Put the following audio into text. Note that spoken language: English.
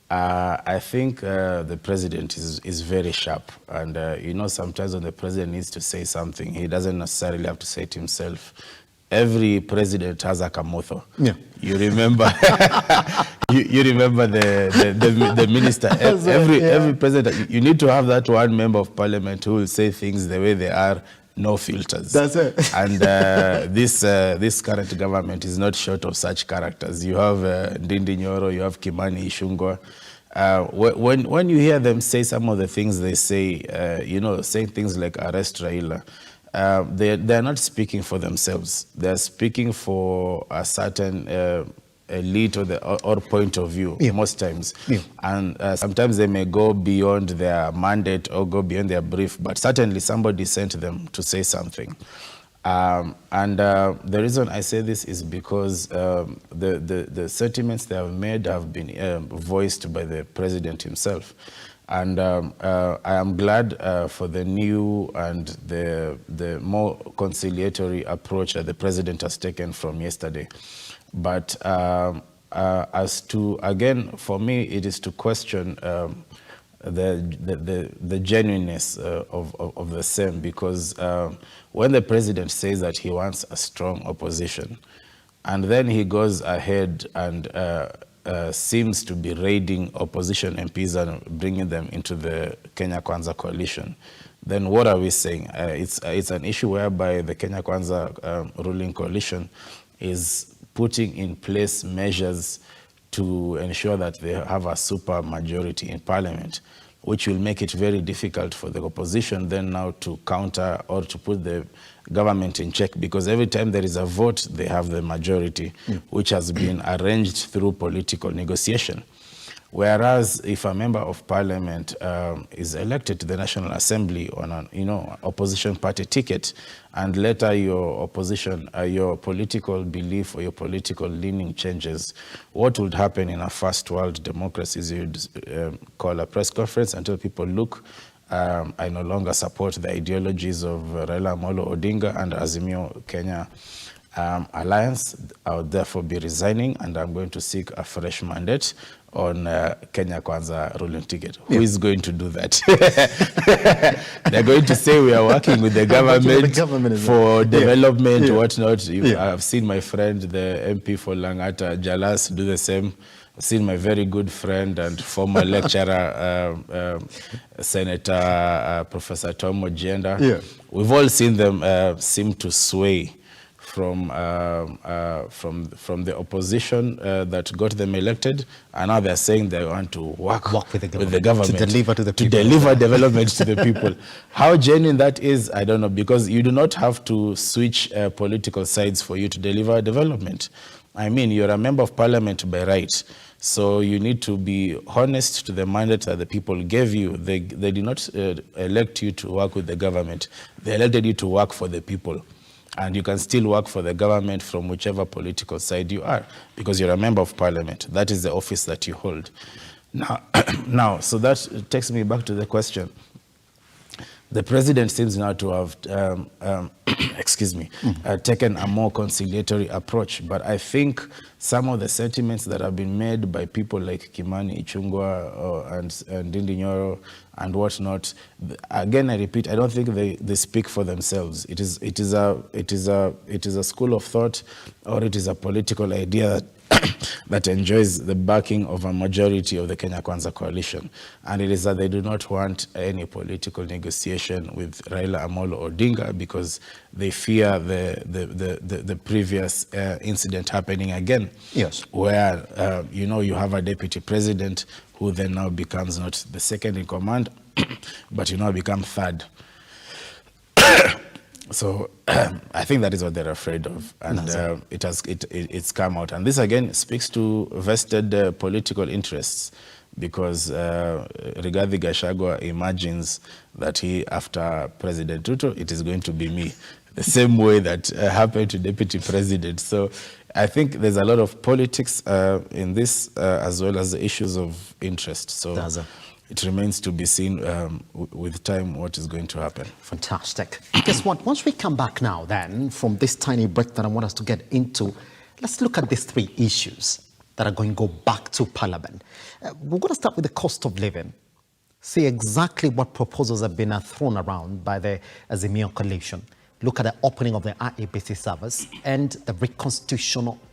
I think the president is very sharp, and you know, sometimes when the president needs to say something, he doesn't necessarily have to say it himself. Every president has a kamotho. Yeah. You remember, you remember the minister. Every president, you need to have that one member of parliament who will say things the way they are, no filters. That's it. And this current government is not short of such characters. You have Ndindi Nyoro, you have Kimani Ichung'wah. When you hear them say some of the things they say, you know, saying things like arrest Raila, they're not speaking for themselves. They're speaking for a certain elite or point of view, most times. And sometimes they may go beyond their mandate or go beyond their brief, but certainly somebody sent them to say something. The reason I say this is because the sentiments they have made have been voiced by the president himself. And I am glad for the new and the more conciliatory approach that the president has taken from yesterday. But as to, again, for me, it is to question the genuineness of the same, because when the president says that he wants a strong opposition, and then he goes ahead and seems to be raiding opposition MPs and bringing them into the Kenya Kwanza coalition, then what are we saying? It's an issue whereby the Kenya Kwanza ruling coalition is putting in place measures to ensure that they have a super majority in parliament, which will make it very difficult for the opposition then now to counter or to put the government in check, because every time there is a vote, they have the majority, which has been arranged through political negotiation. Whereas if a member of parliament is elected to the National Assembly on an opposition party ticket, and later your opposition, your political belief or your political leaning changes, what would happen in a first world democracy is you'd call a press conference and tell people, look, I no longer support the ideologies of Raila Odinga and Azimio Kenya alliance. I would therefore be resigning, and I'm going to seek a fresh mandate on Kenya Kwanza ruling ticket. Who is going to do that? They're going to say we are working with the government for development, whatnot. I've seen my friend, the MP for Langata, Jalas, do the same. I've seen my very good friend and former lecturer, Senator Professor Tom Ojienda. We've all seen them seem to sway from the opposition that got them elected, and now they're saying they want to work with the government to deliver to the people. To deliver development to the people. How genuine that is, I don't know, because you do not have to switch political sides for you to deliver development. I mean, you're a member of parliament by right, so you need to be honest to the mandate that the people gave you. They did not elect you to work with the government. They elected you to work for the people. And you can still work for the government from whichever political side you are, because you're a member of parliament. That is the office that you hold. Now, so that takes me back to the question. The president seems now to have, taken a more conciliatory approach. But I think some of the sentiments that have been made by people like Kimani Ichung'wah and Ndindi Nyoro and whatnot, again, I repeat, I don't think they speak for themselves. It is a school of thought, or it is a political idea that enjoys the backing of a majority of the Kenya Kwanza coalition. And it is that they do not want any political negotiation with Raila Amolo Odinga, because they fear the previous incident happening again. Yes. Where, you have a deputy president who then now becomes not the second in command, but you now become third. So I think that is what they're afraid of, and it's come out. And this again speaks to vested political interests, because Rigathi Gachagua imagines that after President Ruto, it is going to be me, the same way that happened to Deputy President. So I think there's a lot of politics in this, as well as the issues of interest. So it remains to be seen with time what is going to happen. Fantastic. Guess what? Once we come back now then from this tiny break that I want us to get into, let's look at these three issues. that are going to go back to Parliament. We're going to start with the cost of living. See exactly what proposals have been thrown around by the Azimio coalition. Look at the opening of the IEBC service and the reconstitutional